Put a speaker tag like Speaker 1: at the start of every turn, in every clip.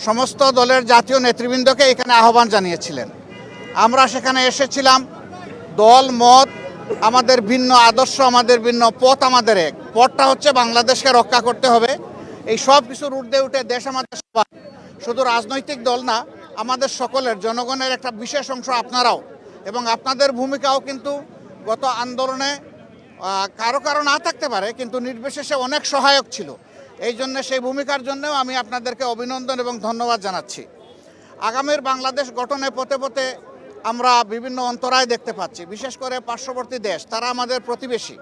Speaker 1: সমস্ত দলের জাতীয় নেতৃবৃন্দকে এখানে আহ্বান জানিয়েছিলেন। আমরা সেখানে এসেছিলাম। দল মত আমাদের ভিন্ন, আদর্শ আমাদের ভিন্ন, পথ আমাদের এক। পথটা হচ্ছে বাংলাদেশকে রক্ষা করতে হবে। এই সব কিছুর ঊর্ধ্বে উঠে দেশ আমাদের সবার, শুধু রাজনৈতিক দল না, আমাদের সকলের, জনগণের একটা বিশেষ অংশ আপনারাও, এবং আপনাদের ভূমিকাও কিন্তু গত আন্দোলনে কারো কারো না থাকতে পারে, কিন্তু নির্বিশেষে অনেক সহায়ক ছিল। এই জন্য সেই ভূমিকার জন্যও আমি আপনাদেরকে অভিনন্দন এবং ধন্যবাদ জানাচ্ছি। আগামীর বাংলাদেশ গঠনে পথে পথে আমরা বিভিন্ন অন্তরায় দেখতে পাচ্ছি, বিশেষ করে পার্শ্ববর্তী দেশ, তারা আমাদের প্রতিবেশী।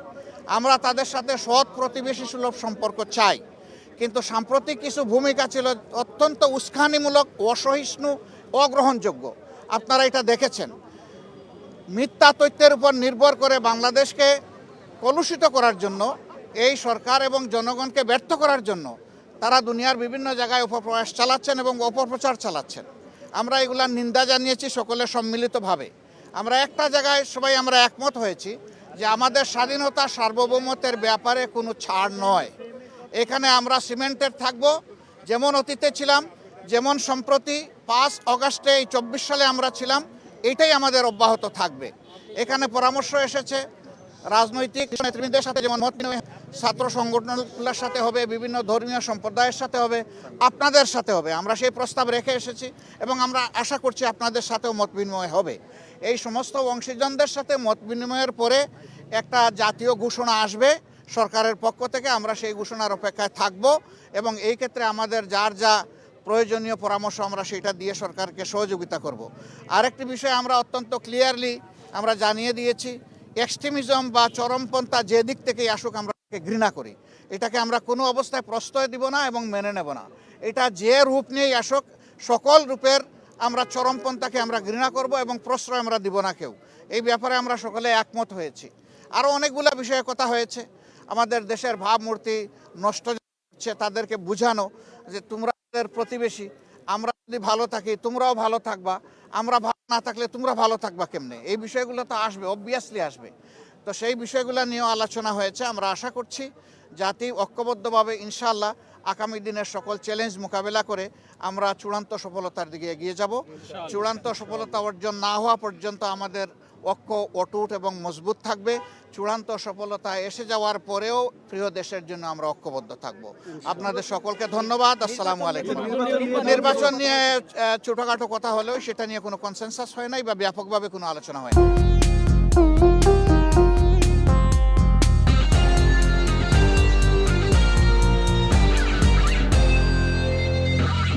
Speaker 1: আমরা তাদের সাথে সৎ প্রতিবেশী সুলভ সম্পর্ক চাই, কিন্তু সাম্প্রতিক কিছু ভূমিকা ছিল অত্যন্ত উস্কানিমূলক, অসহিষ্ণু, অগ্রহণযোগ্য। আপনারা এটা দেখেছেন। মিথ্যা তথ্যের উপর নির্ভর করে বাংলাদেশকে কলুষিত করার জন্য, এই সরকার এবং জনগণকে ব্যর্থ করার জন্য তারা দুনিয়ার বিভিন্ন জায়গায় অপপ্রয়াস চালাচ্ছেন এবং অপপ্রচার চালাচ্ছেন। আমরা এগুলার নিন্দা জানিয়েছি সকলে সম্মিলিতভাবে। আমরা একটা জায়গায় সবাই আমরা একমত হয়েছি যে আমাদের স্বাধীনতা সার্বভৌমত্বের ব্যাপারে কোনো ছাড় নয়। এখানে আমরা সিমেন্টেড থাকব, যেমন অতীতে ছিলাম, যেমন সম্প্রতি 5 অগাস্টে এই 24 সালে আমরা ছিলাম, এটাই আমাদের অব্যাহত থাকবে। এখানে পরামর্শ এসেছে রাজনৈতিক নেতৃবৃন্দের সাথে, যেমন মত বিনিময় ছাত্র সংগঠনগুলোর সাথে হবে, বিভিন্ন ধর্মীয় সম্প্রদায়ের সাথে হবে, আপনাদের সাথে হবে। আমরা সেই প্রস্তাব রেখে এসেছি এবং আমরা আশা করছি আপনাদের সাথেও মত বিনিময় হবে। এই সমস্ত অংশীজনদের সাথে মত বিনিময়ের পরে একটা জাতীয় ঘোষণা আসবে সরকারের পক্ষ থেকে। আমরা সেই ঘোষণার অপেক্ষায় থাকব এবং এই ক্ষেত্রে আমাদের যার যা প্রয়োজনীয় পরামর্শ আমরা সেটা দিয়ে সরকারকে সহযোগিতা করব। আরেকটি বিষয় আমরা অত্যন্ত ক্লিয়ারলি আমরা জানিয়ে দিয়েছি, এক্সট্রিমিজম বা চরমপন্থা যে দিক থেকেই আসুক আমরা ঘৃণা করি। এটাকে আমরা কোনো অবস্থায় প্রশ্রয় দিব না এবং মেনে নেব না। এটা যে রূপ নিয়েই আসুক, সকল রূপের আমরা চরমপন্থাকে আমরা ঘৃণা করব এবং প্রশ্রয় আমরা দিব না কেউ। এই ব্যাপারে আমরা সকলে একমত হয়েছি। আরও অনেকগুলো বিষয়ে কথা হয়েছে। আমাদের দেশের ভাবমূর্তি নষ্ট হচ্ছে, তাদেরকে বোঝানো যে তোমরা আমাদের প্রতিবেশী, আমরা যদি ভালো থাকি তোমরাও ভালো থাকবা, আমরা ভালো না থাকলে তোমরা ভালো থাকবা কেমনে। এই বিষয়গুলো তো আসবে, অবভিয়াসলি আসবে। তো সেই বিষয়গুলো নিয়েও আলোচনা হয়েছে। আমরা আশা করছি জাতি ঐক্যবদ্ধভাবে ইনশাআল্লাহ আগামী দিনের সকল চ্যালেঞ্জ মোকাবেলা করে আমরা চূড়ান্ত সফলতার দিকে এগিয়ে যাব। চূড়ান্ত সফলতা অর্জন না হওয়া পর্যন্ত আমাদের ঐক্য অটুট এবং মজবুত থাকবে। চূড়ান্ত সফলতা এসে যাওয়ার পরেও প্রিয় দেশের জন্য আমরা ঐক্যবদ্ধ থাকব। আপনাদের সকলকে ধন্যবাদ। আসসালামু আলাইকুম। নির্বাচন নিয়ে ছোটোখাটো কথা হলেও সেটা নিয়ে কোনো কনসেনসাস হয় নাই বা ব্যাপকভাবে কোনো আলোচনা হয় না।